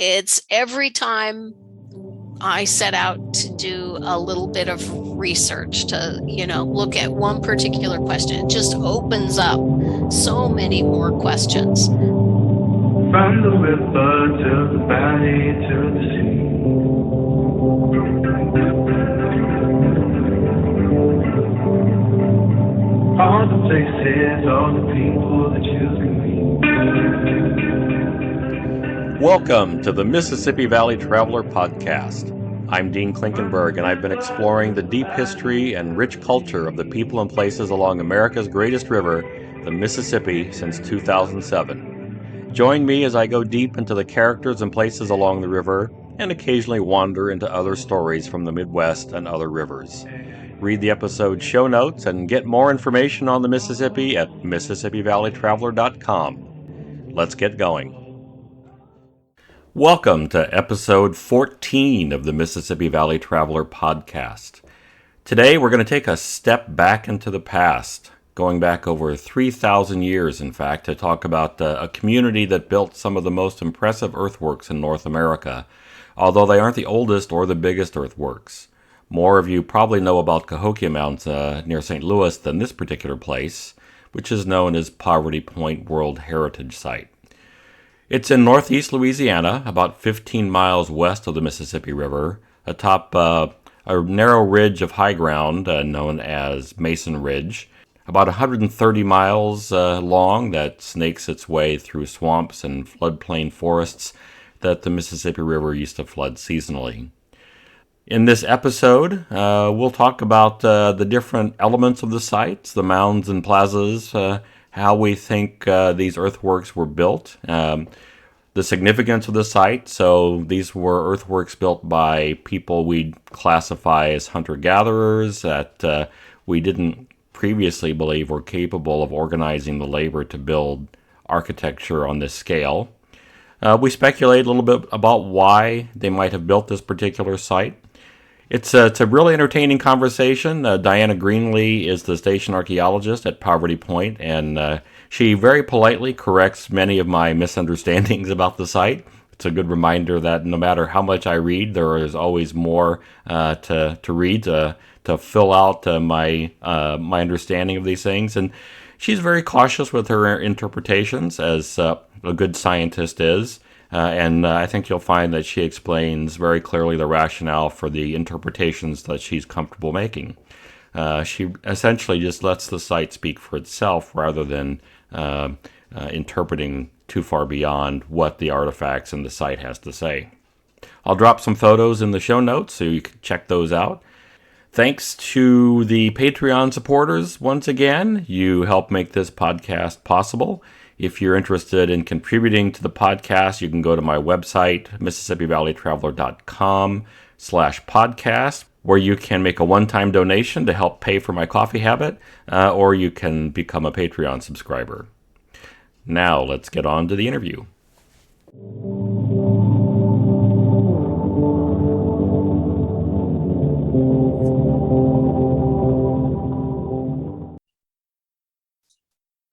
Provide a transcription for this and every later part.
It's every time I set out to do a little bit of research to, look at one particular question, it just opens up so many more questions. From the river to the valley to the sea. All the places, all the people that you can meet. Welcome to the Mississippi Valley Traveler Podcast. I'm Dean Klinkenberg, and I've been exploring the deep history and rich culture of the people and places along America's greatest river, the Mississippi, since 2007. Join me as I go deep into the characters and places along the river and occasionally wander into other stories from the Midwest and other rivers. Read the episode show notes and get more information on the Mississippi at MississippiValleyTraveler.com. Let's get going. Welcome to episode 14 of the Mississippi Valley Traveler Podcast. Today we're going to take a step back into the past, going back over 3,000 years, in fact, to talk about a community that built some of the most impressive earthworks in North America, although they aren't the oldest or the biggest earthworks. More of you probably know about Cahokia Mounds near St. Louis than this particular place, which is known as Poverty Point World Heritage Site. It's in northeast Louisiana, about 15 miles west of the Mississippi River, atop a narrow ridge of high ground known as Mason Ridge, about 130 miles long that snakes its way through swamps and floodplain forests that the Mississippi River used to flood seasonally. In this episode, we'll talk about the different elements of the sites, the mounds and plazas, how we think these earthworks were built, the significance of the site. So these were earthworks built by people we classify as hunter-gatherers that we didn't previously believe were capable of organizing the labor to build architecture on this scale. We speculate a little bit about why they might have built this particular site. It's a really entertaining conversation. Diana Greenlee is the station archaeologist at Poverty Point, and she very politely corrects many of my misunderstandings about the site. It's a good reminder that no matter how much I read, there is always more to read to fill out my understanding of these things. And she's very cautious with her interpretations, as a good scientist is. And I think you'll find that she explains very clearly the rationale for the interpretations that she's comfortable making. She essentially just lets the site speak for itself rather than interpreting too far beyond what the artifacts and the site has to say. I'll drop some photos in the show notes so you can check those out. Thanks to the Patreon supporters once again. You help make this podcast possible. If you're interested in contributing to the podcast, you can go to my website, MississippiValleyTraveler.com/podcast, where you can make a one-time donation to help pay for my coffee habit, or you can become a Patreon subscriber. Now, let's get on to the interview.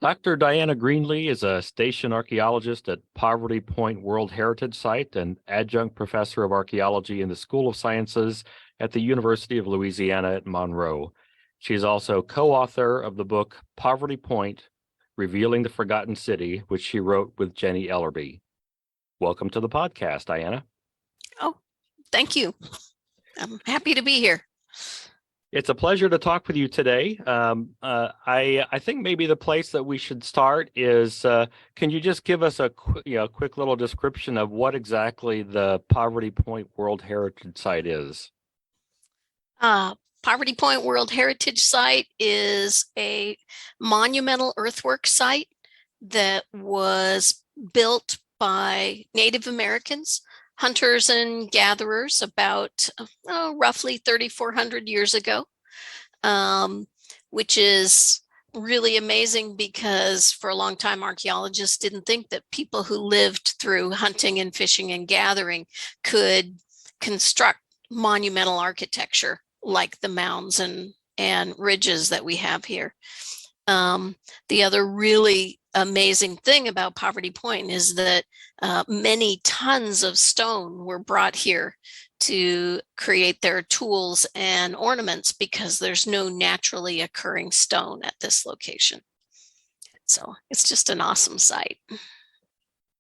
Dr. Diana Greenlee is a station archaeologist at Poverty Point World Heritage Site and adjunct professor of archaeology in the School of Sciences at the University of Louisiana at Monroe. She's also co-author of the book Poverty Point, Revealing the Forgotten City, which she wrote with Jenny Ellerby. Welcome to the podcast, Diana. Oh, thank you. I'm happy to be here. It's a pleasure to talk with you today. I think maybe the place that we should start is, can you just give us a quick little description of what exactly the Poverty Point World Heritage Site is? Poverty Point World Heritage Site is a monumental earthwork site that was built by Native Americans, hunters and gatherers, about roughly 3,400 years ago, which is really amazing because for a long time archaeologists didn't think that people who lived through hunting and fishing and gathering could construct monumental architecture like the mounds and ridges that we have here. The other really amazing thing about Poverty Point is that many tons of stone were brought here to create their tools and ornaments because there's no naturally occurring stone at this location. So it's just an awesome site.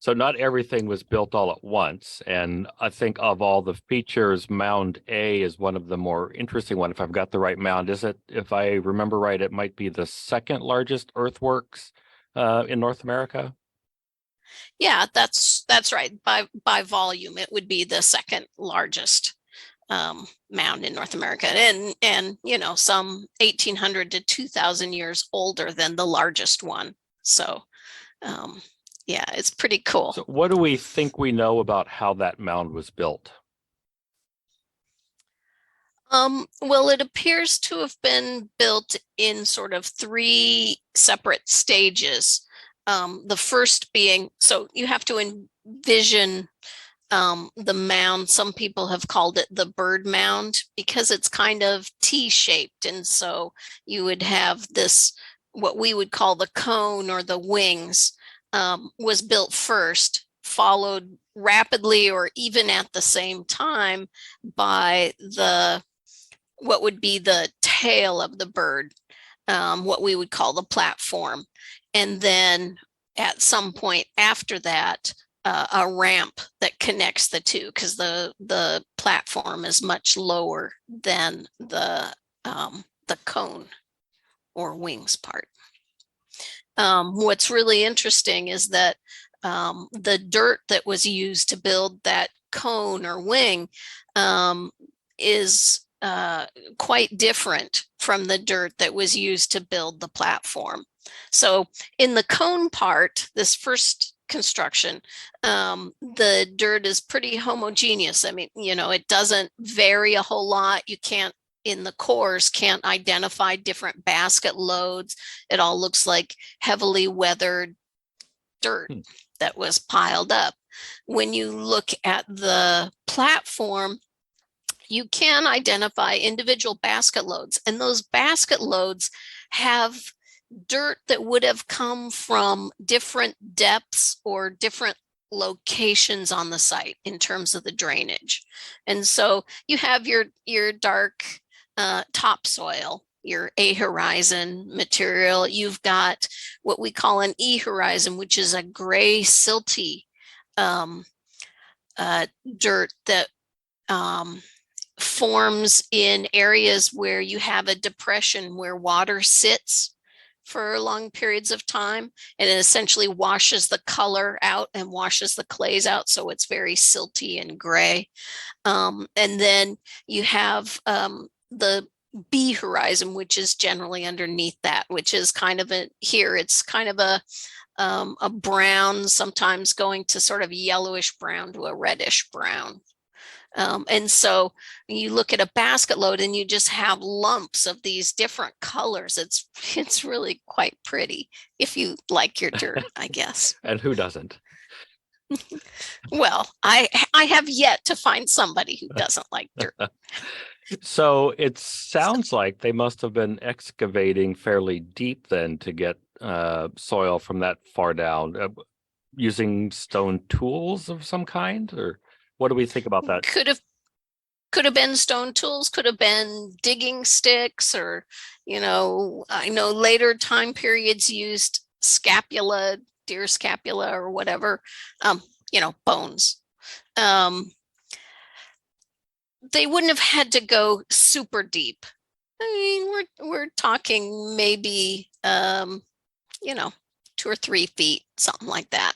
So not everything was built all at once. And I think of all the features, Mound A is one of the more interesting one. If I've got the right mound, is it, if I remember right, it might be the second largest earthworks in North America? Yeah, that's right. By volume, it would be the second largest mound in North America, and some 1,800 to 2,000 years older than the largest one. So yeah, it's pretty cool. So what do we think we know about how that mound was built? Well, it appears to have been built in sort of three separate stages. The first being, so you have to envision the mound. Some people have called it the bird mound because it's kind of T-shaped. And so you would have this, what we would call the cone or the wings, was built first, followed rapidly or even at the same time by what would be the tail of the bird, what we would call the platform. And then at some point after that, a ramp that connects the two, because the platform is much lower than the cone or wings part. What's really interesting is that the dirt that was used to build that cone or wing is quite different from the dirt that was used to build the platform. So in the cone part, this first construction, the dirt is pretty homogeneous. I mean, it doesn't vary a whole lot. You can't, in the cores, can't identify different basket loads. It all looks like heavily weathered dirt that was piled up. When you look at the platform, you can identify individual basket loads, and those basket loads have dirt that would have come from different depths or different locations on the site in terms of the drainage. And so you have your dark topsoil, your A horizon material. You've got what we call an E horizon, which is a gray silty dirt that forms in areas where you have a depression where water sits for long periods of time, and it essentially washes the color out and washes the clays out, so it's very silty and gray. And then you have the B horizon, which is generally underneath that, which is kind of it's kind of a brown, sometimes going to sort of yellowish brown to a reddish brown. And so you look at a basket load and you just have lumps of these different colors. It's really quite pretty if you like your dirt, I guess. And who doesn't? Well, I have yet to find somebody who doesn't like dirt. So it sounds like they must have been excavating fairly deep then to get soil from that far down, using stone tools of some kind, or what do we think about that? Could have been stone tools, could have been digging sticks, or I know later time periods used scapula, deer scapula or whatever, bones. They wouldn't have had to go super deep. I mean, we're talking maybe 2 or 3 feet, something like that,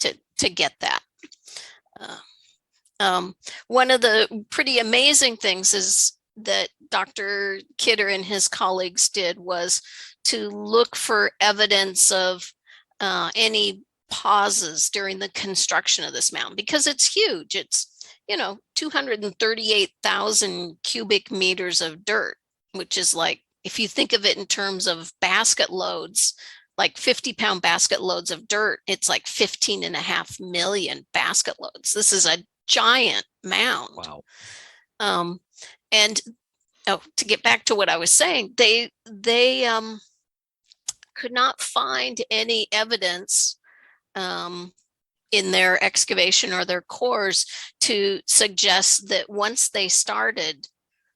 to get that. One of the pretty amazing things is that Dr. Kidder and his colleagues did was to look for evidence of any pauses during the construction of this mound, because it's huge. It's 238,000 cubic meters of dirt, which is like, if you think of it in terms of basket loads, like 50-pound basket loads of dirt, it's like 15.5 million basket loads. This is a giant mound. Wow. And to get back to what I was saying, they could not find any evidence in their excavation or their cores to suggest that once they started,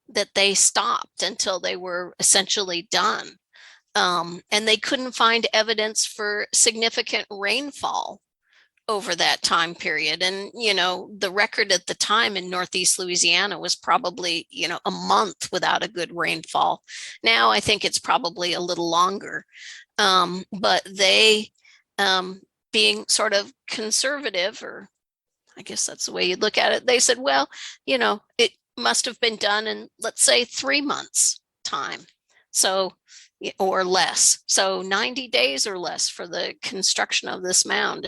that they stopped until they were essentially done. And they couldn't find evidence for significant rainfall over that time period. And, the record at the time in Northeast Louisiana was probably, a month without a good rainfall. Now I think it's probably a little longer. But they, being sort of conservative, or I guess that's the way you look at it, they said, well, it must have been done in, let's say, 3 months time. So, or less. So 90 days or less for the construction of this mound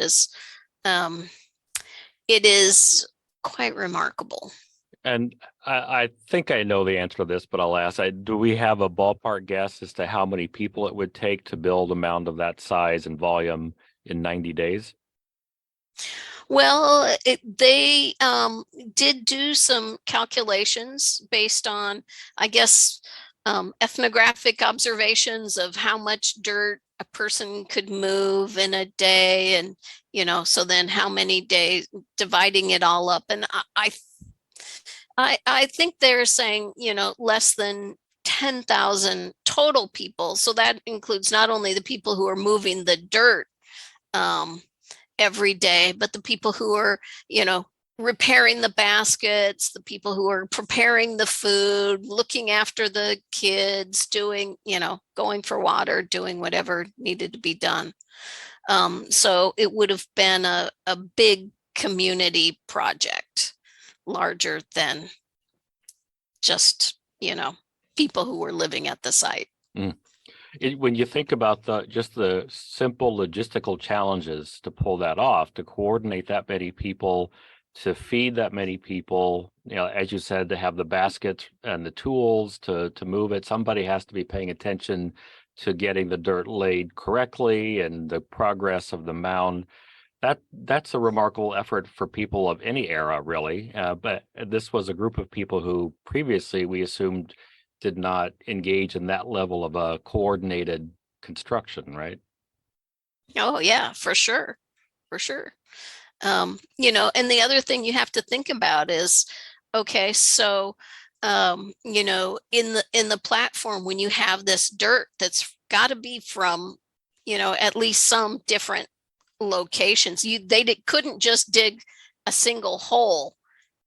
it is quite remarkable. And I think I know the answer to this, but I'll ask, do we have a ballpark guess as to how many people it would take to build a mound of that size and volume in 90 days? Well, they did do some calculations based on, I guess, ethnographic observations of how much dirt a person could move in a day, and so then how many days, dividing it all up. And I think they're saying less than 10,000 total people. So that includes not only the people who are moving the dirt every day, but the people who are, repairing the baskets, the people who are preparing the food, looking after the kids, doing, going for water, doing whatever needed to be done. So it would have been a big community project, larger than just, people who were living at the site. Mm. When you think about just the simple logistical challenges to pull that off, to coordinate that many people, to feed that many people, as you said, to have the baskets and the tools to move it, somebody has to be paying attention to getting the dirt laid correctly and the progress of the mound. That's a remarkable effort for people of any era, really. But this was a group of people who previously we assumed did not engage in that level of a coordinated construction, right? Oh yeah, for sure. For sure. And the other thing you have to think about is, okay, so in the platform, when you have this dirt that's got to be from, at least some different locations, couldn't just dig a single hole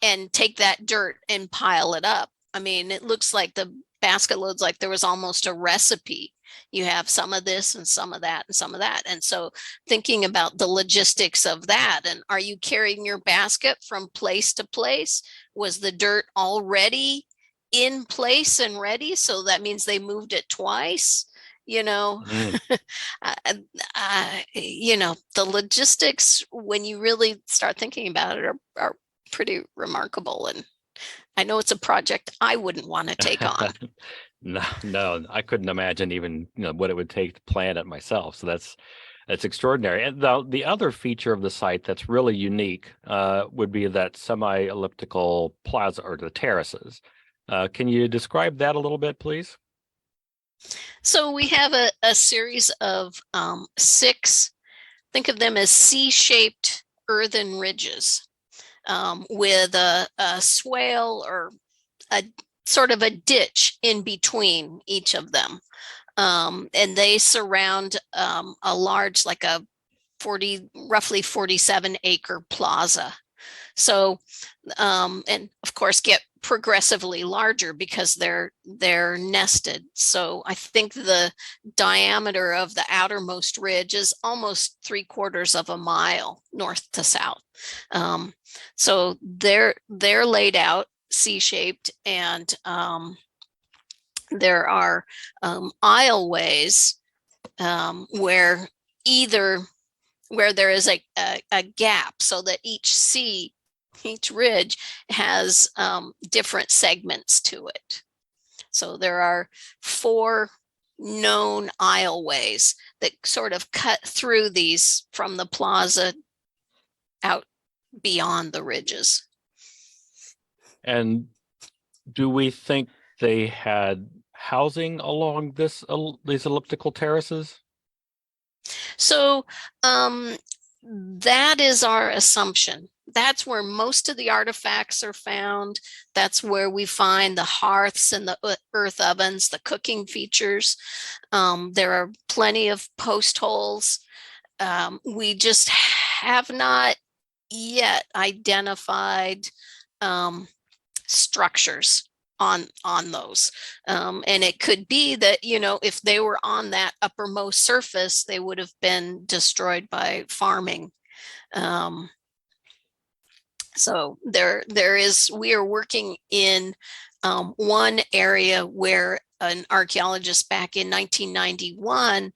and take that dirt and pile it up. I mean, it looks like the basket loads like there was almost a recipe. You have some of this and some of that and some of that. And so thinking about the logistics of that, and are you carrying your basket from place to place? Was the dirt already in place and ready? So that means they moved it twice. Mm. The logistics, when you really start thinking about it, are pretty remarkable. And I know it's a project I wouldn't want to take on. No, I couldn't imagine even what it would take to plan it myself. So that's extraordinary. And the other feature of the site that's really unique would be that semi-elliptical plaza, or the terraces. Can you describe that a little bit, please? So we have a series of 6, think of them as C-shaped earthen ridges with a swale or a sort of a ditch in between each of them. And they surround a large, like a roughly 47-acre plaza. So, and of course, get progressively larger because they're nested. So I think the diameter of the outermost ridge is almost 3/4 of a mile north to south. So they're laid out C-shaped, and there are aisleways where there is a gap, so that each ridge has different segments to it. So there are 4 known aisleways that sort of cut through these from the plaza out beyond the ridges. And do we think they had housing along these elliptical terraces? So that is our assumption. That's where most of the artifacts are found. That's where we find the hearths and the earth ovens, the cooking features. There are plenty of post holes. We just have not yet identified structures on those. And it could be that, if they were on that uppermost surface, they would have been destroyed by farming. So we are working in one area where an archaeologist back in 1991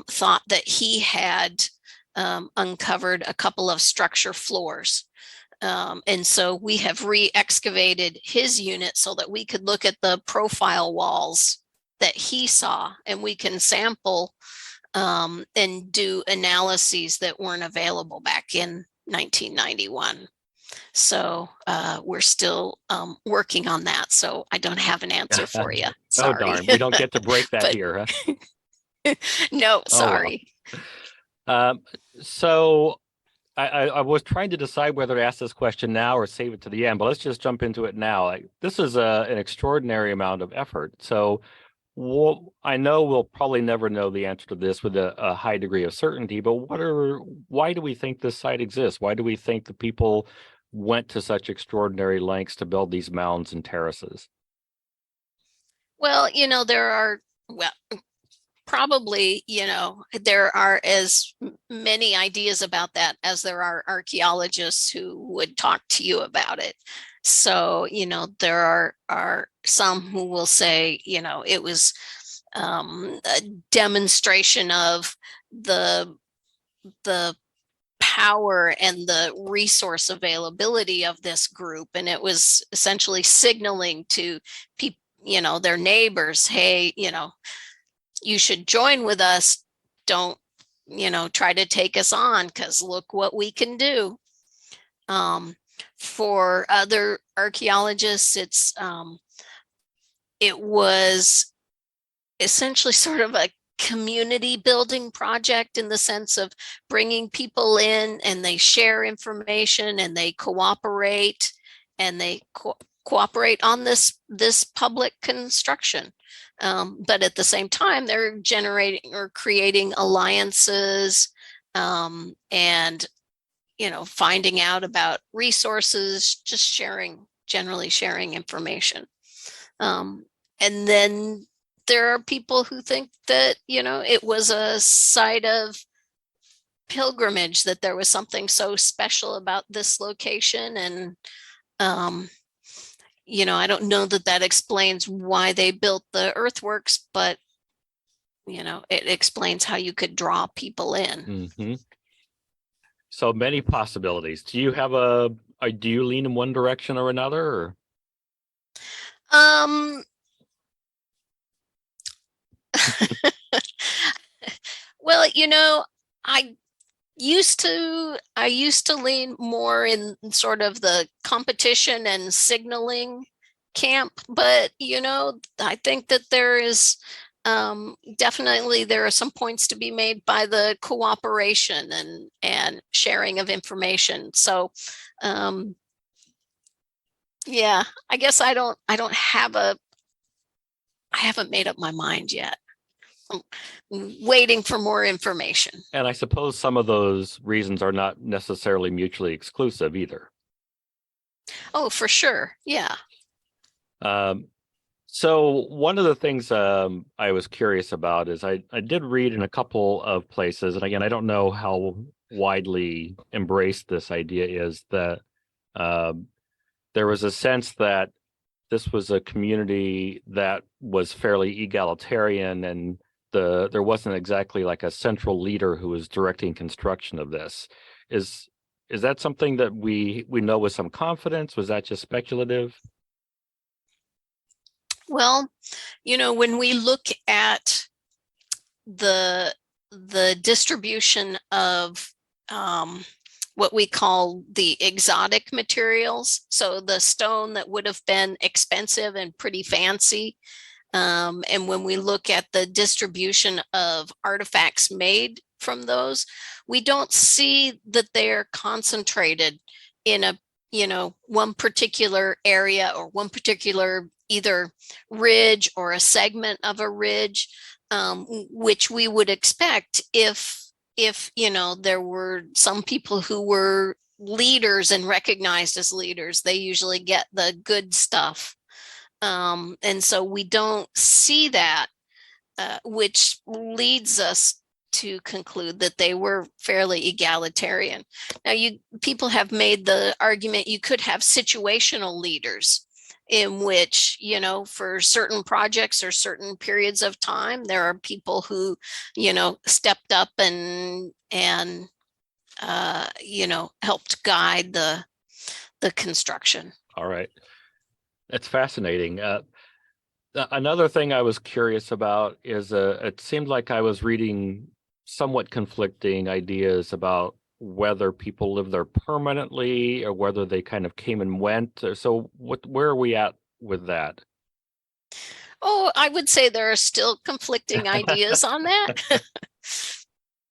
thought that he had uncovered a couple of structure floors. And so we have re-excavated his unit so that we could look at the profile walls that he saw, and we can sample and do analyses that weren't available back in 1991. So we're still working on that. So I don't have an answer for you. Oh, Sorry. darn. We don't get to break that But- here, huh? No, Oh, well. sorry. So I was trying to decide whether to ask this question now or save it to the end, but let's just jump into it now. This is an extraordinary amount of effort. So I know we'll probably never know the answer to this with a high degree of certainty, but why do we think this site exists? Why do we think the people went to such extraordinary lengths to build these mounds and terraces? Well, probably, there are as many ideas about that as there are archaeologists who would talk to you about it. So, there are some who will say, it was a demonstration of the power and the resource availability of this group, and it was essentially signaling to people, their neighbors, hey, you should join with us. Don't, try to take us on, because look what we can do. For other archaeologists, it was essentially sort of a community building project, in the sense of bringing people in, and they share information, and they cooperate, and they cooperate on this public construction. But at the same time, they're generating or creating alliances, and finding out about resources, just generally sharing information. And then there are people who think that, it was a site of pilgrimage, that there was something so special about this location. And, I don't know that explains why they built the earthworks, but, it explains how you could draw people in. Mm-hmm. So many possibilities. Do you lean in one direction or another? Or? Well, I I used to lean more in sort of the competition and signaling camp, but I think that there is definitely, there are some points to be made by the cooperation and sharing of information. So yeah, I guess I haven't made up my mind yet. I'm waiting for more information. And I suppose some of those reasons are not necessarily mutually exclusive either. Oh, for sure. Yeah. So one of the things I was curious about is I did read in a couple of places, and again, I don't know how widely embraced this idea is, that there was a sense that this was a community that was fairly egalitarian, and there wasn't exactly like a central leader who was directing construction of this. Is that something that we know with some confidence? Was that just speculative? Well, when we look at the distribution of what we call the exotic materials, so the stone that would have been expensive and pretty fancy, And when we look at the distribution of artifacts made from those, we don't see that they're concentrated in a, one particular area or one particular either ridge or a segment of a ridge, which we would expect if there were some people who were leaders and recognized as leaders. They usually get the good stuff, and so we don't see that, which leads us to conclude that they were fairly egalitarian. Now, people have made the argument you could have situational leaders in which, for certain projects or certain periods of time, there are people who, stepped up and helped guide the construction. All right. That's fascinating. Another thing I was curious about is it seemed like I was reading somewhat conflicting ideas about whether people live there permanently or whether they kind of came and went. So where are we at with that? Oh, I would say there are still conflicting ideas on that.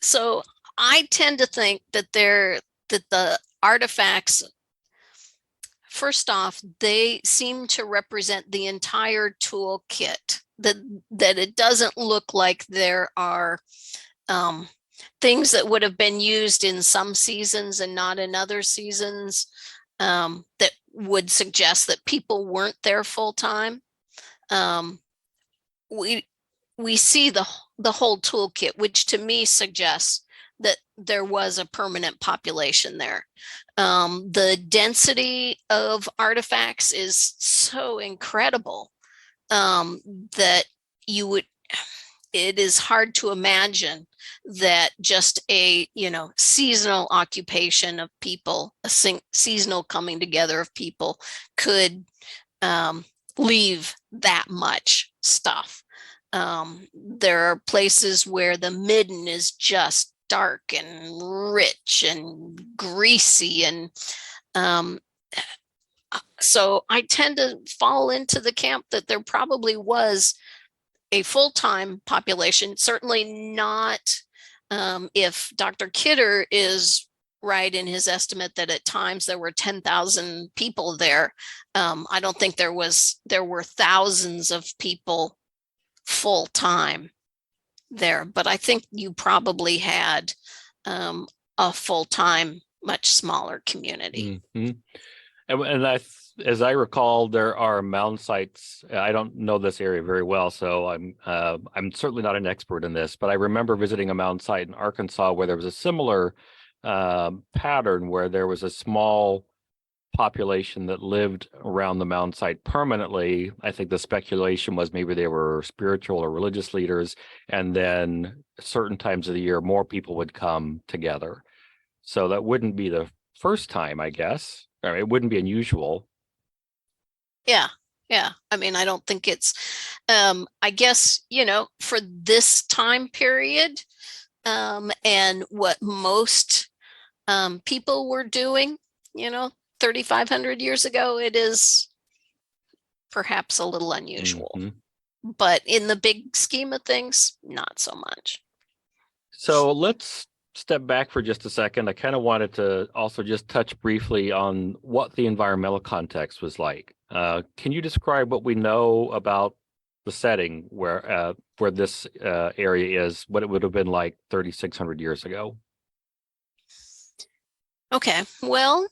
So I tend to think that the artifacts, first off, they seem to represent the entire toolkit, that it doesn't look like there are things that would have been used in some seasons and not in other seasons, that would suggest that people weren't there full time. We see the whole toolkit, which to me suggests that there was a permanent population there. The density of artifacts is so incredible, that it is hard to imagine that just a seasonal occupation of people, a seasonal coming together of people, could leave that much stuff. There are places where the midden is just dark and rich and greasy, and so I tend to fall into the camp that there probably was a full-time population, certainly not, if Dr. Kidder is right in his estimate that at times there were 10,000 people there. I don't think there were thousands of people full-time there, but I think you probably had a full-time, much smaller community. Mm-hmm. And as I recall, there are mound sites. I don't know this area very well, so I'm certainly not an expert in this, but I remember visiting a mound site in Arkansas where there was a similar pattern where there was a small population that lived around the mound site permanently. I think the speculation was maybe they were spiritual or religious leaders, and then certain times of the year more people would come together. So that wouldn't be the first time, I guess. I mean, it wouldn't be unusual. Yeah. I mean, I don't think it's, I guess, for this time period, and what most people were doing, 3,500 years ago, it is perhaps a little unusual. Mm-hmm. But in the big scheme of things, not so much. So let's step back for just a second. I kind of wanted to also just touch briefly on what the environmental context was like. Can you describe what we know about the setting where this area is, what it would have been like 3,600 years ago? Okay, well,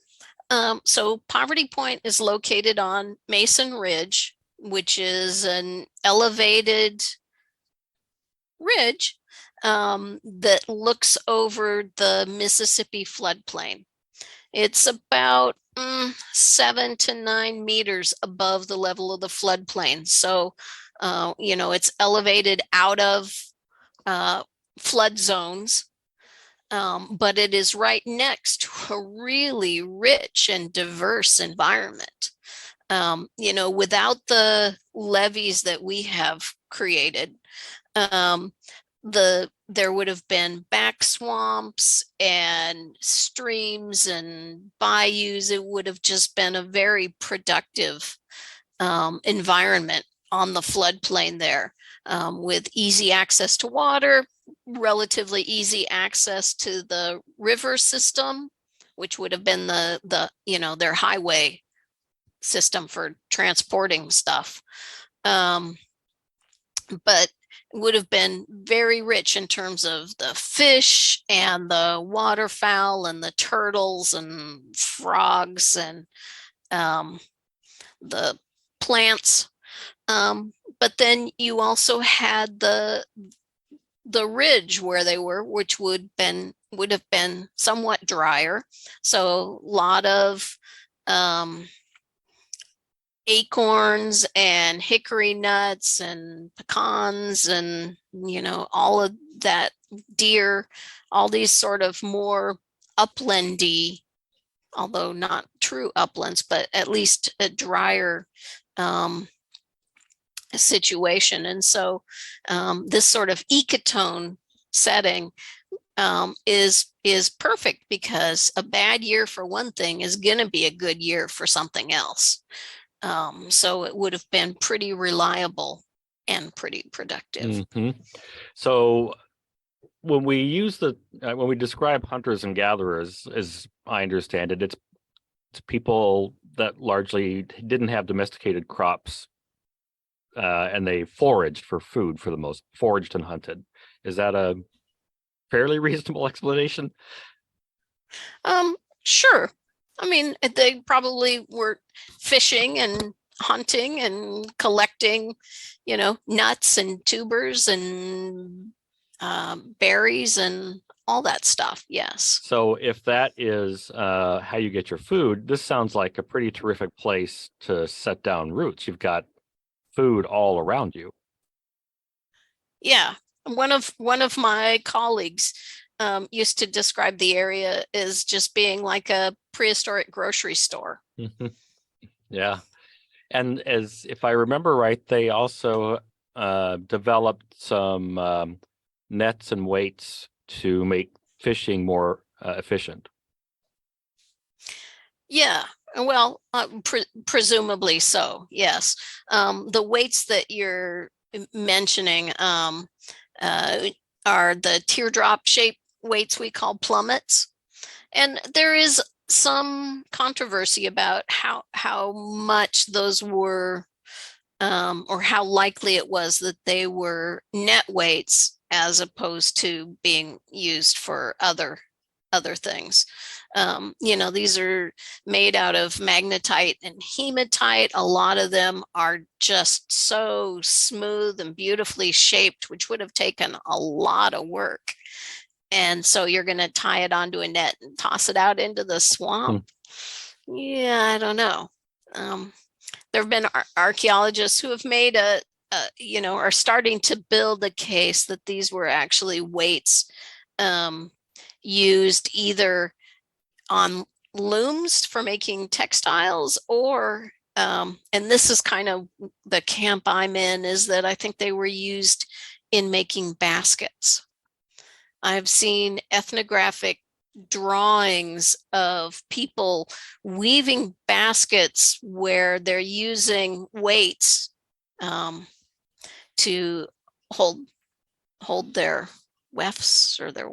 so Poverty Point is located on Mason Ridge, which is an elevated ridge that looks over the Mississippi floodplain. It's about 7 to 9 meters above the level of the floodplain. So, it's elevated out of flood zones, but it is right next to a really rich and diverse environment. Without the levees that we have created, there would have been back swamps and streams and bayous. It would have just been a very productive environment on the floodplain there, with easy access to water, relatively easy access to the river system, which would have been their highway system for transporting stuff. But would have been very rich in terms of the fish and the waterfowl and the turtles and frogs and the plants. But then you also had the ridge where they were, which would have been somewhat drier. So a lot of acorns and hickory nuts and pecans and all of that, deer, all these sort of more uplandy, although not true uplands, but at least a drier situation. And so this sort of ecotone setting is perfect, because a bad year for one thing is going to be a good year for something else. So it would have been pretty reliable and pretty productive. So when we when we describe hunters and gatherers, as I understand it, it's people that largely didn't have domesticated crops, and they foraged for food, for the most foraged and hunted. Is that a fairly reasonable explanation? Sure. I mean, they probably were fishing and hunting and collecting, nuts and tubers and berries and all that stuff. Yes. So if that is how you get your food, this sounds like a pretty terrific place to set down roots. You've got food all around you. Yeah. One of my colleagues used to describe the area as just being like a prehistoric grocery store. Yeah. And as if I remember right, they also developed some nets and weights to make fishing more efficient. Yeah, well, presumably so, yes. The weights that you're mentioning are the teardrop shaped weights we call plummets. And there is some controversy about how much those were, or how likely it was that they were net weights as opposed to being used for other things. These are made out of magnetite and hematite. A lot of them are just so smooth and beautifully shaped, which would have taken a lot of work. And so you're going to tie it onto a net and toss it out into the swamp. Yeah, I don't know. There have been archaeologists who have made are starting to build a case that these were actually weights used either on looms for making textiles, or and this is kind of the camp I'm in, is that I think they were used in making baskets. I've seen ethnographic drawings of people weaving baskets where they're using weights to hold their wefts or their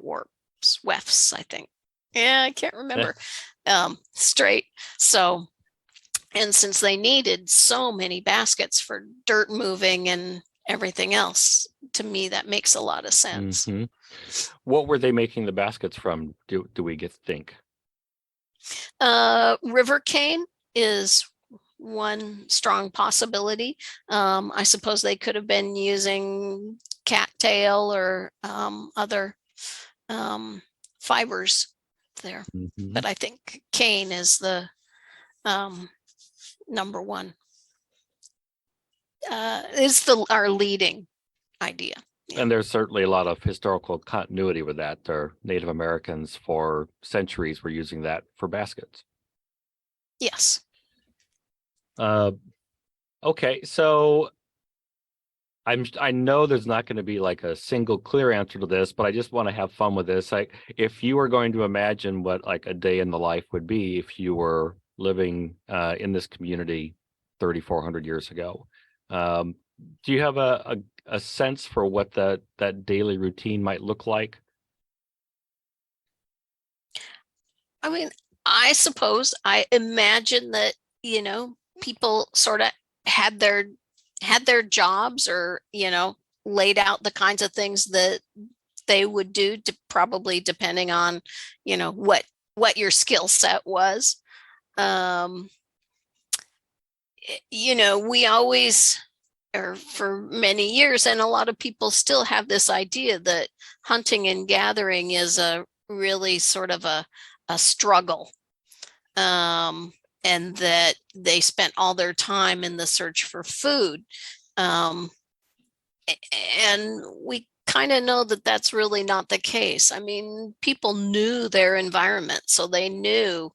wefts, I think. Yeah, I can't remember straight. So, and since they needed so many baskets for dirt moving and everything else, to me that makes a lot of sense. What were they making the baskets from? Do we think? River cane is one strong possibility. I suppose they could have been using cattail or other fibers there, but I think cane is the number one. Is our leading idea. Yeah. And there's certainly a lot of historical continuity with that. Our Native Americans for centuries were using that for baskets. Yes. Okay, so I know there's not going to be like a single clear answer to this, but I just want to have fun with this. If you were going to imagine what like a day in the life would be if you were living in this community 3,400 years ago, Do you have a sense for what that daily routine might look like? I mean, I suppose I imagine that, people sort of had their had their jobs, or, laid out the kinds of things that they would do, to probably depending on, what your skill set was. Um, we always, or for many years, and a lot of people still have this idea that hunting and gathering is a really sort of a struggle, and that they spent all their time in the search for food. Um, and we kind of know that that's really not the case. I mean, people knew their environment, so they knew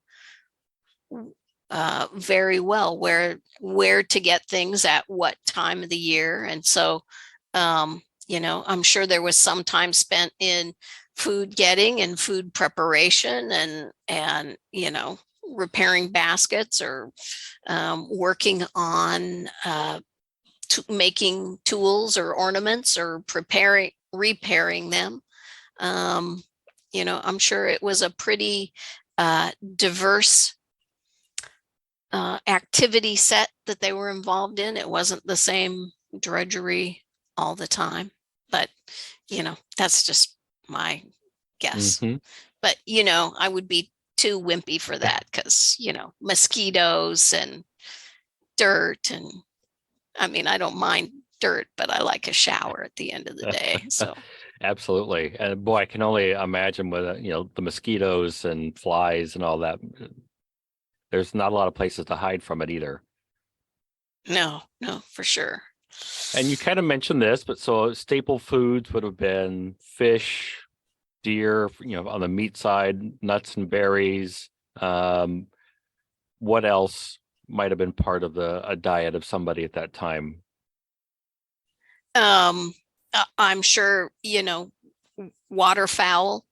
very well where to get things at what time of the year. And so, I'm sure there was some time spent in food getting and food preparation, and repairing baskets, or working on making tools or ornaments, or repairing them. um, I'm sure it was a pretty diverse activity set that they were involved in. It wasn't the same drudgery all the time, but that's just my guess. Hmm. But I would be too wimpy for that, because mosquitoes and dirt, and I mean, I don't mind dirt, but I like a shower at the end of the day. So Absolutely. And boy, I can only imagine with the mosquitoes and flies and all that. There's not a lot of places to hide from it either. no, for sure. And you kind of mentioned this, but so staple foods would have been fish, deer, on the meat side, nuts and berries. What else might have been part of a diet of somebody at that time? I'm sure, waterfowl,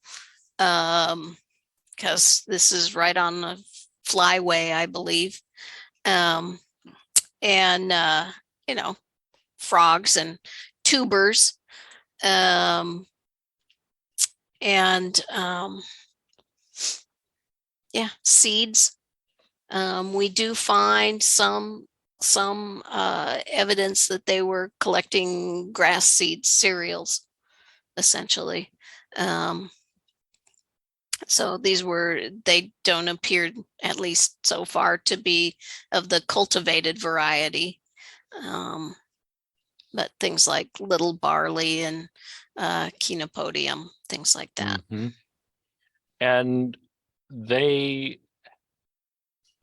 because this is right on the flyway, I believe. Um, and you know, frogs and tubers, um, and yeah, seeds. We do find some evidence that they were collecting grass seed cereals, essentially. Um, so they don't appear, at least so far, to be of the cultivated variety. Um, but things like little barley and chenopodium, things like that. Mm-hmm. And they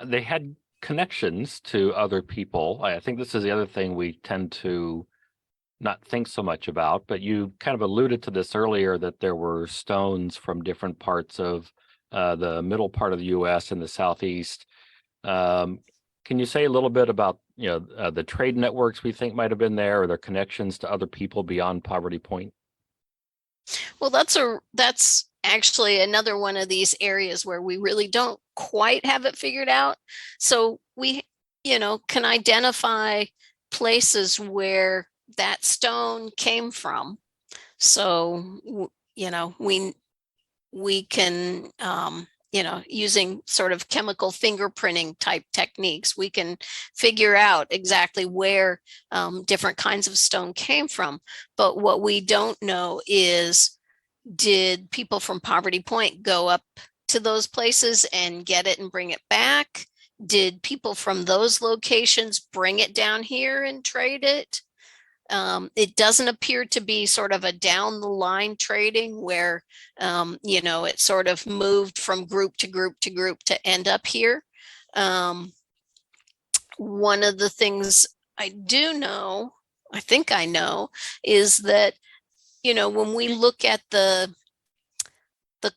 they had connections to other people. I think this is the other thing we tend to not think so much about, but you kind of alluded to this earlier, that there were stones from different parts of the middle part of the U.S. and the Southeast. Um, can you say a little bit about the trade networks we think might have been there, or their connections to other people beyond Poverty Point? Well, that's actually another one of these areas where we really don't quite have it figured out. So we, can identify places where that stone came from. So, we can, using sort of chemical fingerprinting type techniques, we can figure out exactly where different kinds of stone came from. But what we don't know is, did people from Poverty Point go up to those places and get it and bring it back? Did people from those locations bring it down here and trade it? It doesn't appear to be sort of a down the line trading where, it sort of moved from group to group to group to end up here. One of the things I do know, I think I know, is that, when we look at the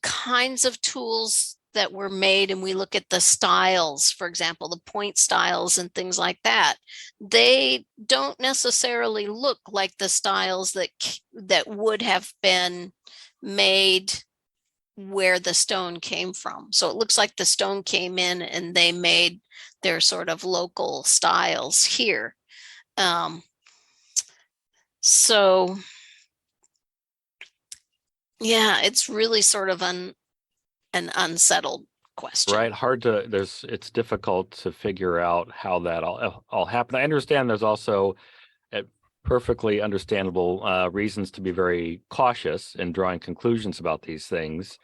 kinds of tools that were made, and we look at the styles, for example, the point styles and things like that, they don't necessarily look like the styles that would have been made where the stone came from. So it looks like the stone came in and they made their sort of local styles here. Um, So yeah, it's really sort of an unsettled question. Right. It's difficult to figure out how that all happened. I understand there's also uh, perfectly understandable reasons to be very cautious in drawing conclusions about these things.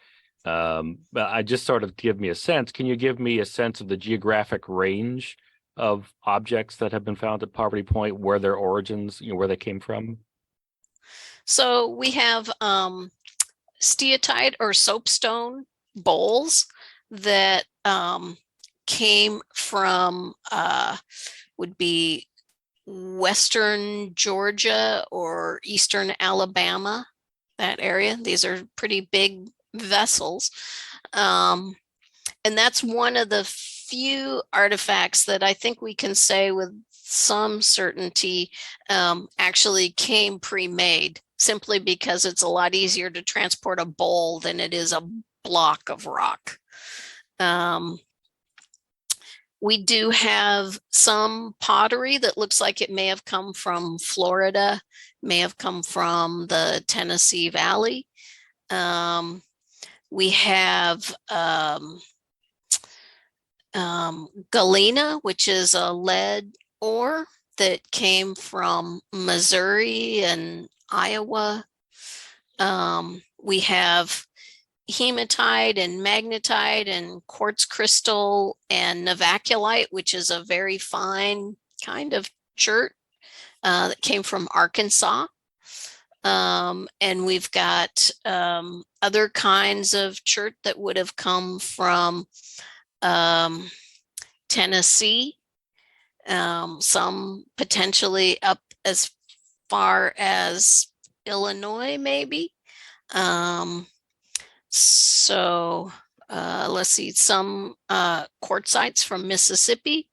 But I just sort of give me a sense. Can you give me a sense of the geographic range of objects that have been found at Poverty Point, where their origins, where they came from? So we have steatite or soapstone bowls that came from would be western Georgia or eastern Alabama, that area. These are pretty big vessels. And that's one of the few artifacts that I think we can say with some certainty actually came pre-made, simply because it's a lot easier to transport a bowl than it is a block of rock. We do have some pottery that looks like it may have come from Florida, may have come from the Tennessee Valley. We have galena, which is a lead ore that came from Missouri and Iowa. We have hematite and magnetite and quartz crystal and novaculite, which is a very fine kind of chert that came from Arkansas. And we've got other kinds of chert that would have come from Tennessee, some potentially up as far as Illinois, maybe. So let's see, some quartzites from Mississippi.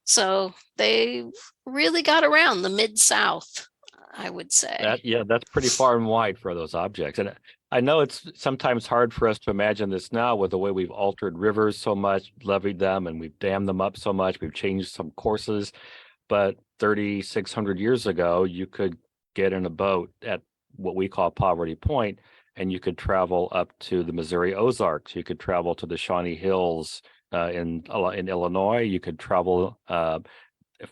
So they really got around the Mid-South, I would say. That's pretty far and wide for those objects. And I know it's sometimes hard for us to imagine this now with the way we've altered rivers so much, levied them, and we've dammed them up so much. We've changed some courses. But 3,600 years ago, you could get in a boat at what we call Poverty Point, and you could travel up to the Missouri Ozarks. You could travel to the Shawnee Hills in Illinois. You could travel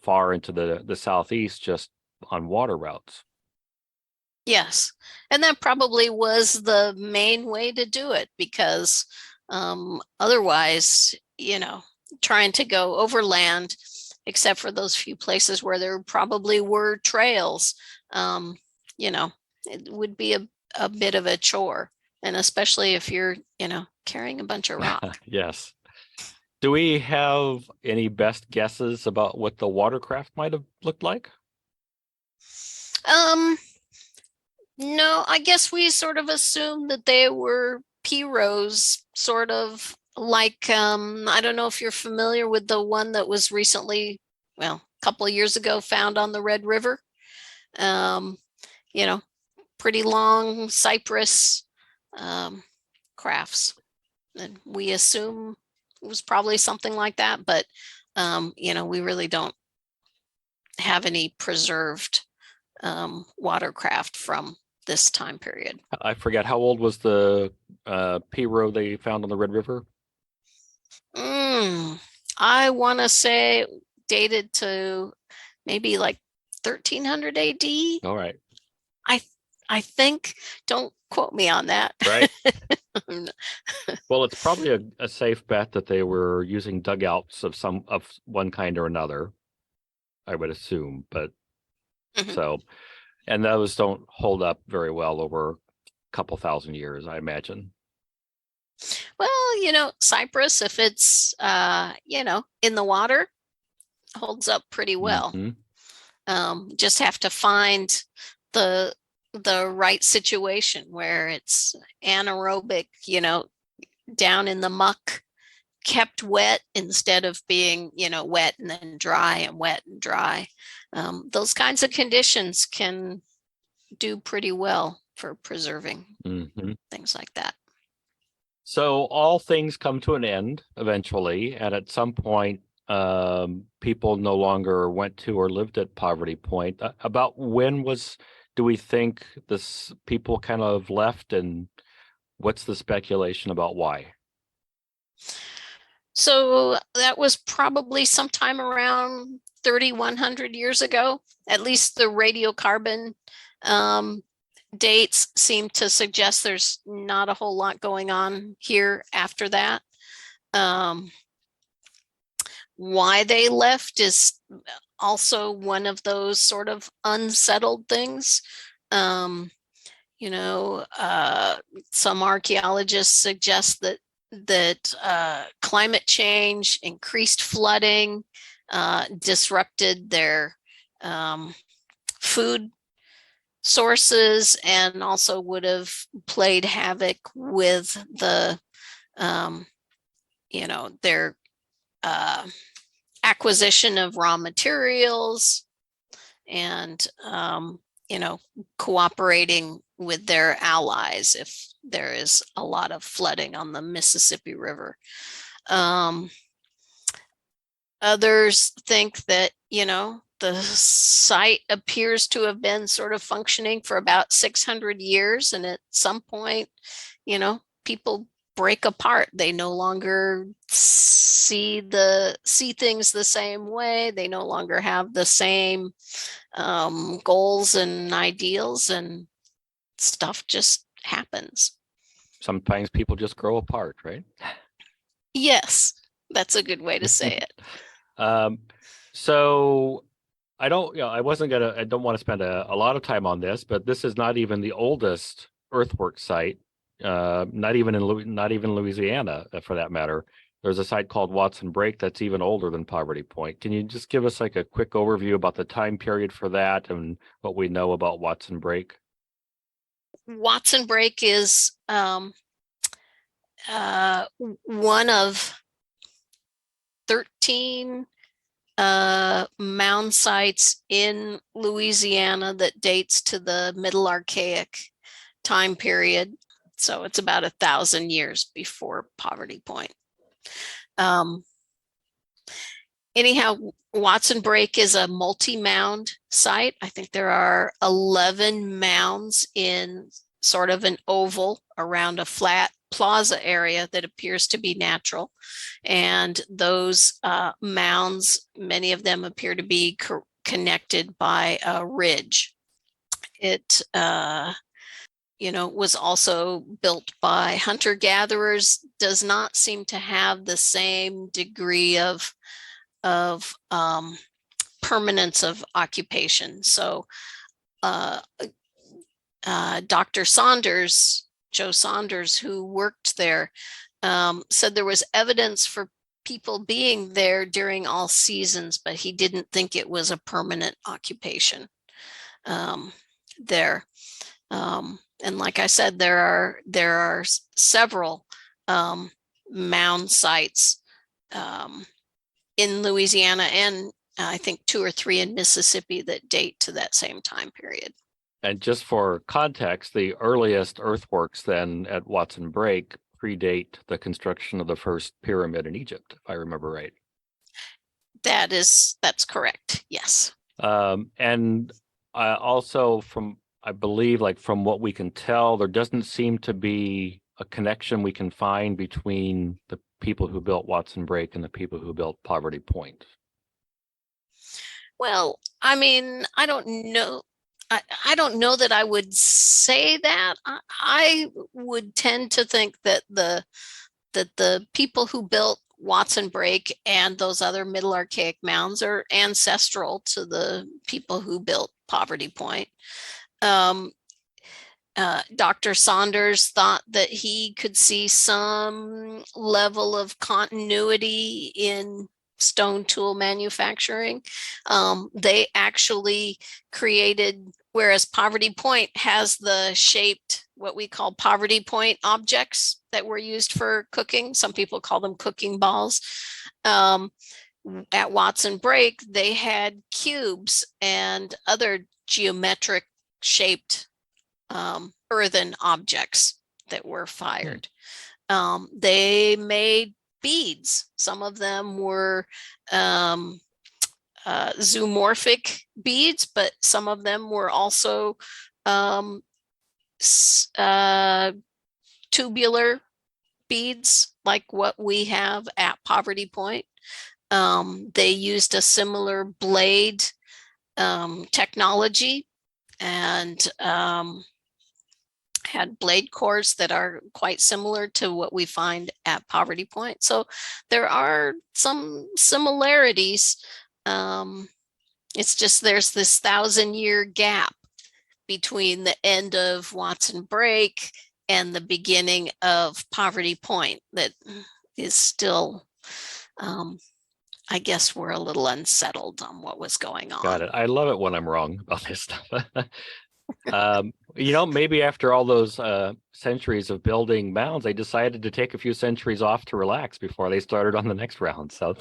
far into the southeast just on water routes. Yes. And that probably was the main way to do it, because otherwise, trying to go overland, except for those few places where there probably were trails, it would be a bit of a chore. And especially if you're, carrying a bunch of rock. Yes. Do we have any best guesses about what the watercraft might have looked like? No, I guess we sort of assumed that they were pirogues, sort of like I don't know if you're familiar with the one that was recently, well, a couple of years ago, found on the Red River. Um, you know, pretty long cypress crafts. And we assume it was probably something like that, but we really don't have any preserved watercraft from this time period. I forget, how old was the pirogue they found on the Red River? I want to say dated to maybe like 1300 AD. All right. I think, don't quote me on that. Right. Well, it's probably a safe bet that they were using dugouts of one kind or another, I would assume. But Mhm. and those don't hold up very well over a couple thousand years, I imagine. Well, cypress, if it's in the water, holds up pretty well. Just have to find the right situation where it's anaerobic, down in the muck, kept wet instead of being, wet and then dry and wet and dry. Those kinds of conditions can do pretty well for preserving things like that. So all things come to an end eventually, and at some point, people no longer went to or lived at Poverty Point. About when was do we think this people kind of left, and what's the speculation about why? So that was probably sometime around 3,100 years ago. At least the radiocarbon um, dates seem to suggest there's not a whole lot going on here after that. Um, why they left is also one of those sort of unsettled things. Um, some archaeologists suggest that climate change, increased flooding, disrupted their food sources, and also would have played havoc with um, their uh, acquisition of raw materials and cooperating with their allies if there is a lot of flooding on the Mississippi River. Others think that, the site appears to have been sort of functioning for about 600 years. And at some point, people break apart. They no longer see things the same way. They no longer have the same goals and ideals, and stuff just happens. Sometimes people just grow apart, right? Yes, that's a good way to say it. So I don't want to spend a lot of time on this, but this is not even the oldest earthwork site, not even Louisiana, for that matter. There's a site called Watson Break that's even older than Poverty Point. Can you just give us like a quick overview about the time period for that and what we know about Watson Break? Watson Break is one of 13 mound sites in Louisiana that dates to the Middle Archaic time period. So it's about 1,000 years before Poverty Point. Anyhow, Watson Break is a multi-mound site. I think there are 11 mounds in sort of an oval around a flat plaza area that appears to be natural. And those mounds, many of them appear to be connected by a ridge. It was also built by hunter-gatherers, does not seem to have the same degree of permanence of occupation. So Dr. Saunders, Joe Saunders, who worked there, said there was evidence for people being there during all seasons, but he didn't think it was a permanent occupation there. And like I said, there are several mound sites in Louisiana, and I think 2 or 3 in Mississippi that date to that same time period. And just for context, the earliest earthworks then at Watson Break predate the construction of the first pyramid in Egypt, if I remember right. That's correct. Yes. And also I believe, like from what we can tell, there doesn't seem to be a connection we can find between the people who built Watson Break and the people who built Poverty Point. Well, I mean, I don't know. I don't know that I would say that. I would tend to think that the people who built Watson Break and those other Middle Archaic mounds are ancestral to the people who built Poverty Point. Dr. Saunders thought that he could see some level of continuity in stone tool manufacturing. They actually created, whereas Poverty Point has the shaped, what we call Poverty Point objects that were used for cooking. Some people call them cooking balls. At Watson Break, they had cubes and other geometric shaped earthen objects that were fired. They made beads. Some of them were zoomorphic beads, but some of them were also um, tubular beads, like what we have at Poverty Point. They used a similar blade technology and had blade cores that are quite similar to what we find at Poverty Point. So there are some similarities. It's just there's this 1,000-year gap between the end of Watson Break and the beginning of Poverty Point that is still, I guess we're a little unsettled on what was going on. Got it. I love it when I'm wrong about this stuff. Maybe after all those centuries of building mounds, they decided to take a few centuries off to relax before they started on the next round. So,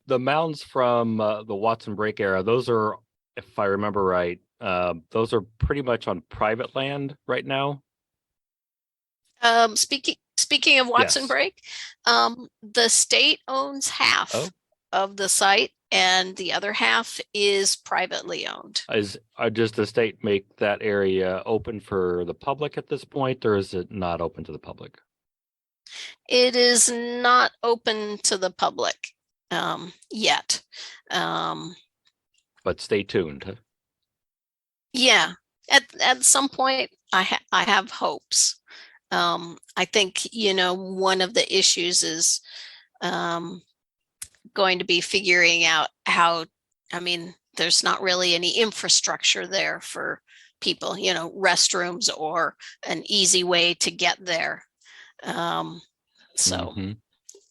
the mounds from the Watson Break era, those are, if I remember right, those are pretty much on private land right now. Speaking of Watson Yes. Break, the state owns half of the site, and the other half is privately owned. Does the state make that area open for the public at this point, or is it not open to the public? It is not open to the public yet. But stay tuned. Yeah, at some point, I have hopes. I think, one of the issues is going to be figuring out how, there's not really any infrastructure there for people, restrooms or an easy way to get there. So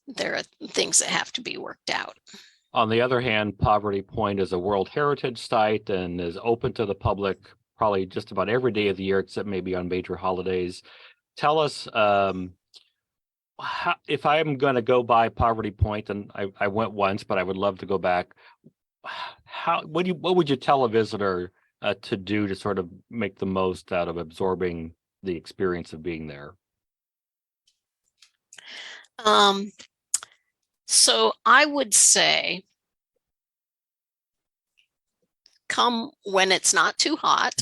there are things that have to be worked out. On the other hand, Poverty Point is a World Heritage Site and is open to the public probably just about every day of the year, except maybe on major holidays. Tell us, if I'm going to go by Poverty Point, and I went once, but I would love to go back. What would you tell a visitor to do to sort of make the most out of absorbing the experience of being there? So I would say come when it's not too hot.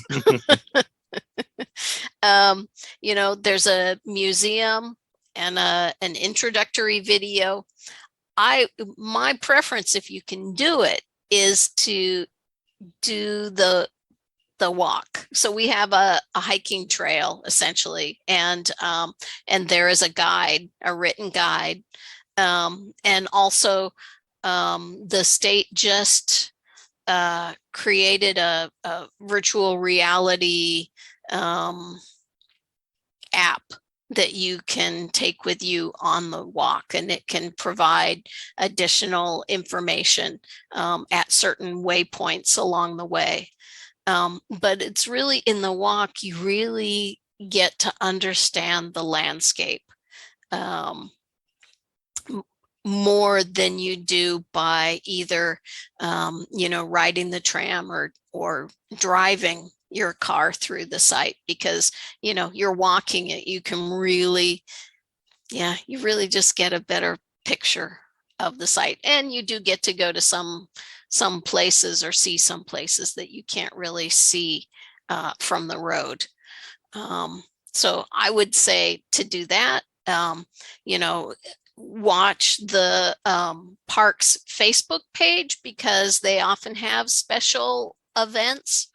There's a museum and an introductory video. My preference, if you can do it, is to do the walk. So we have a hiking trail essentially, and there is a guide, a written guide, and also the state just created a virtual reality app that you can take with you on the walk, and it can provide additional information at certain waypoints along the way. But it's really in the walk, you really get to understand the landscape more than you do by either, riding the tram or driving your car through the site, because, you're walking it, you can really, you really just get a better picture of the site. And you do get to go to some places or see some places that you can't really see from the road. So I would say to do that, watch the park's Facebook page, because they often have special events,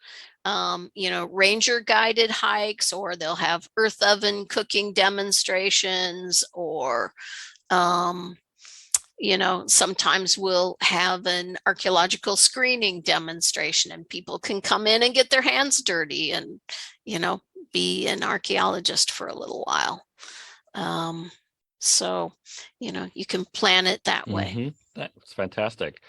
ranger guided hikes, or they'll have earth oven cooking demonstrations, or sometimes we'll have an archaeological screening demonstration, and people can come in and get their hands dirty and, be an archaeologist for a little while. So, you can plan it that way. That's fantastic.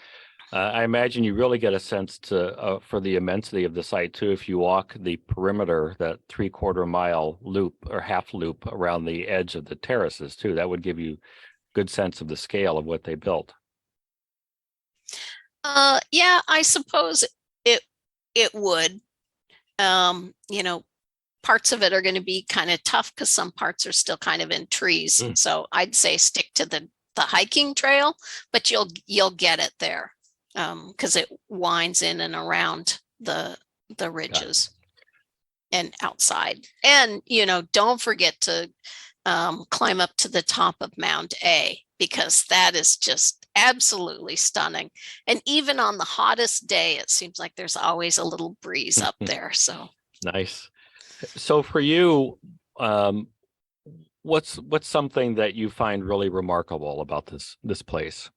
I imagine you really get a sense for the immensity of the site too, if you walk the perimeter, that 3/4 mile loop or half loop around the edge of the terraces too. That would give you good sense of the scale of what they built. Yeah, I suppose it would. Parts of it are going to be kind of tough because some parts are still kind of in trees. So I'd say stick to the the hiking trail, but you'll get it there because it winds in and around the ridges and outside. And don't forget to climb up to the top of Mound A, because that is just absolutely stunning. And even on the hottest day, it seems like there's always a little breeze up there. So Nice. So for you, what's something that you find really remarkable about this place?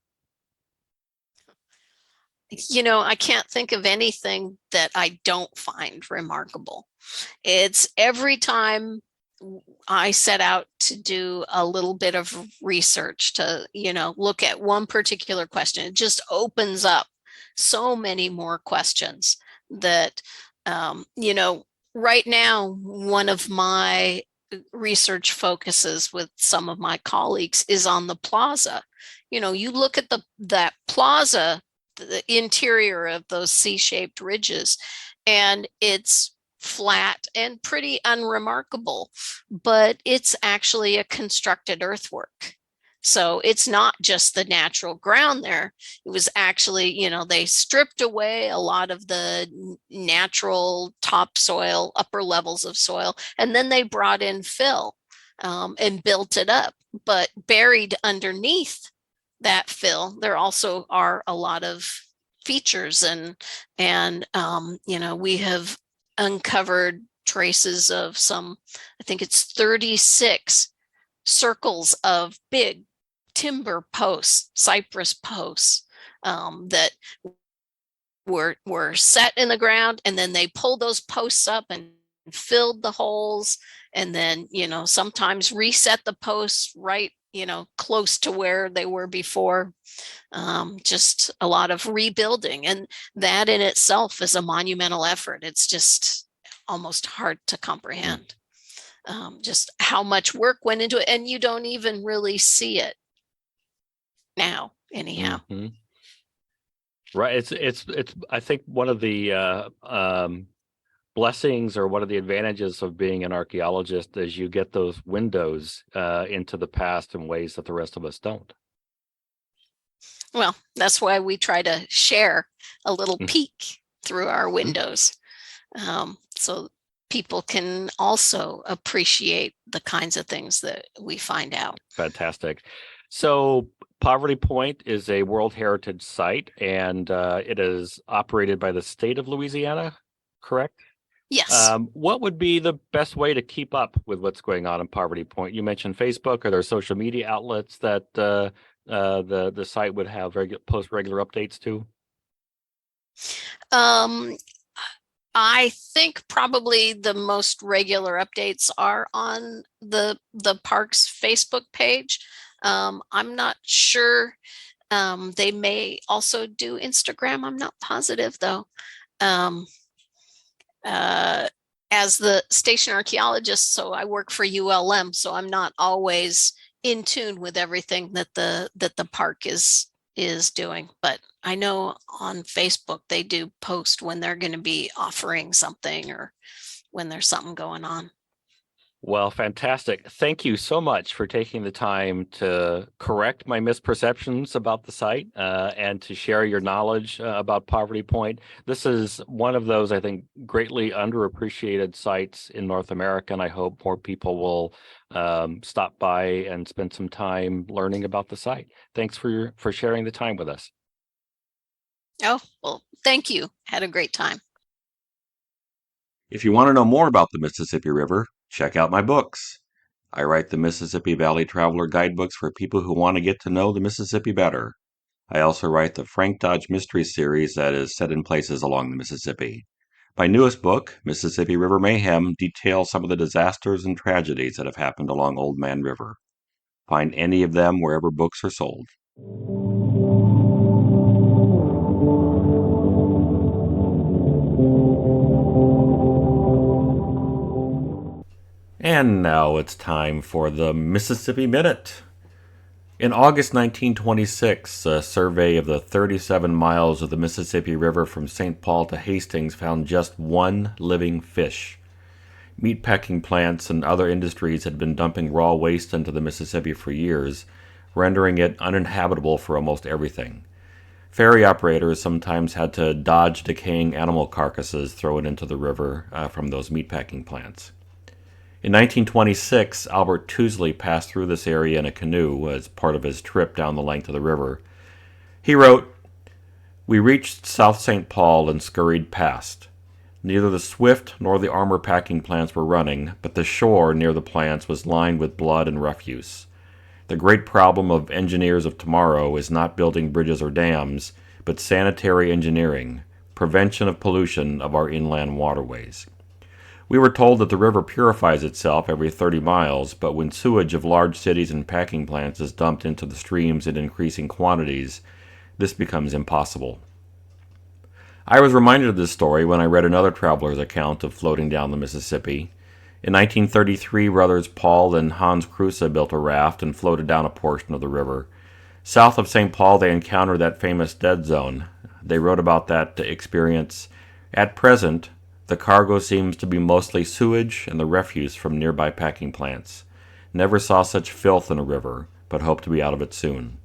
I can't think of anything that I don't find remarkable. It's every time I set out to do a little bit of research to, look at one particular question, it just opens up so many more questions that, right now, one of my research focuses with some of my colleagues is on the plaza. You look at that plaza, the interior of those C-shaped ridges, and it's flat and pretty unremarkable, but it's actually a constructed earthwork. So it's not just the natural ground there. It was actually, they stripped away a lot of the natural topsoil, upper levels of soil, and then they brought in fill and built it up. But buried underneath that fill, there also are a lot of features, and we have uncovered traces of I think it's 36 circles of big timber posts, cypress posts, that were set in the ground, and then they pulled those posts up and filled the holes, and then sometimes reset the posts right close to where they were before. Just a lot of rebuilding, and that in itself is a monumental effort. It's just almost hard to comprehend just how much work went into it, and you don't even really see it now anyhow. Mm-hmm. Right. It's I think one of the blessings, or one of the advantages of being an archaeologist, is you get those windows into the past in ways that the rest of us don't. Well, that's why we try to share a little peek through our windows, so people can also appreciate the kinds of things that we find out. Fantastic. So Poverty Point is a World Heritage Site, and it is operated by the state of Louisiana, correct? Yes. What would be the best way to keep up with what's going on in Poverty Point? You mentioned Facebook. Are there social media outlets that the site would have post regular updates to? I think probably the most regular updates are on the park's Facebook page. I'm not sure. They may also do Instagram. I'm not positive though. As the station archaeologist, so I work for ULM, so I'm not always in tune with everything that the park is doing, but I know on Facebook they do post when they're going to be offering something or when there's something going on. Well, fantastic. Thank you so much for taking the time to correct my misperceptions about the site and to share your knowledge about Poverty Point. This is one of those, I think, greatly underappreciated sites in North America, and I hope more people will stop by and spend some time learning about the site. Thanks for sharing the time with us. Oh, well, thank you. Had a great time. If you want to know more about the Mississippi River, check out my books. I write the Mississippi Valley Traveler guidebooks for people who want to get to know the Mississippi better. I also write the Frank Dodge Mystery Series that is set in places along the Mississippi. My newest book, Mississippi River Mayhem, details some of the disasters and tragedies that have happened along Old Man River. Find any of them wherever books are sold. And now it's time for the Mississippi Minute. In August 1926, a survey of the 37 miles of the Mississippi River from St. Paul to Hastings found just one living fish. Meatpacking plants and other industries had been dumping raw waste into the Mississippi for years, rendering it uninhabitable for almost everything. Ferry operators sometimes had to dodge decaying animal carcasses thrown into the river from those meatpacking plants. In 1926, Albert Tousley passed through this area in a canoe as part of his trip down the length of the river. He wrote, "We reached South St. Paul and scurried past. Neither the Swift nor the armor packing plants were running, but the shore near the plants was lined with blood and refuse. The great problem of engineers of tomorrow is not building bridges or dams, but sanitary engineering, prevention of pollution of our inland waterways. We were told that the river purifies itself every 30 miles, but when sewage of large cities and packing plants is dumped into the streams in increasing quantities, this becomes impossible." I was reminded of this story when I read another traveler's account of floating down the Mississippi. In 1933, brothers Paul and Hans Kruse built a raft and floated down a portion of the river. South of St. Paul, they encountered that famous dead zone. They wrote about that experience. "At present, the cargo seems to be mostly sewage and the refuse from nearby packing plants. Never saw such filth in a river, but hope to be out of it soon."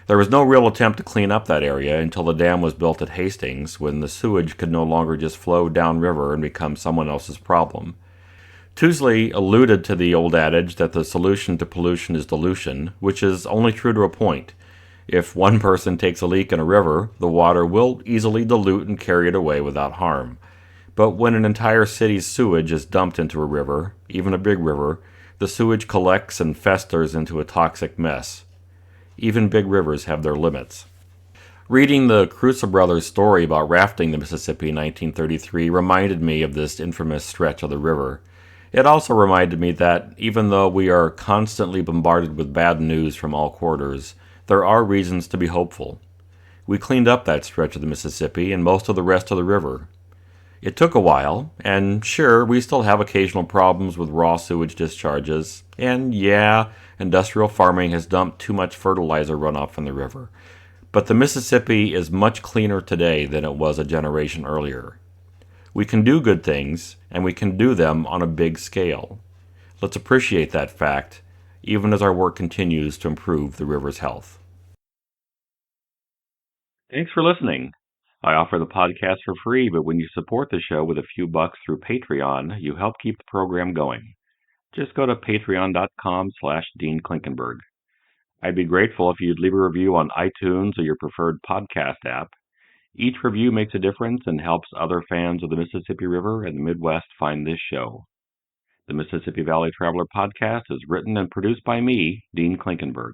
There was no real attempt to clean up that area until the dam was built at Hastings, when the sewage could no longer just flow downriver and become someone else's problem. Tousley alluded to the old adage that the solution to pollution is dilution, which is only true to a point. If one person takes a leak in a river, the water will easily dilute and carry it away without harm. But when an entire city's sewage is dumped into a river, even a big river, the sewage collects and festers into a toxic mess. Even big rivers have their limits. Reading the Kruse brothers' story about rafting the Mississippi in 1933 reminded me of this infamous stretch of the river. It also reminded me that, even though we are constantly bombarded with bad news from all quarters, there are reasons to be hopeful. We cleaned up that stretch of the Mississippi and most of the rest of the river. It took a while, and sure, we still have occasional problems with raw sewage discharges, and yeah, industrial farming has dumped too much fertilizer runoff in the river. But the Mississippi is much cleaner today than it was a generation earlier. We can do good things, and we can do them on a big scale. Let's appreciate that fact, even as our work continues to improve the river's health. Thanks for listening. I offer the podcast for free, but when you support the show with a few bucks through Patreon, you help keep the program going. Just go to patreon.com/Dean Klinkenberg. I'd be grateful if you'd leave a review on iTunes or your preferred podcast app. Each review makes a difference and helps other fans of the Mississippi River and the Midwest find this show. The Mississippi Valley Traveler podcast is written and produced by me, Dean Klinkenberg.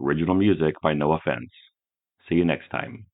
Original music by No Offense. See you next time.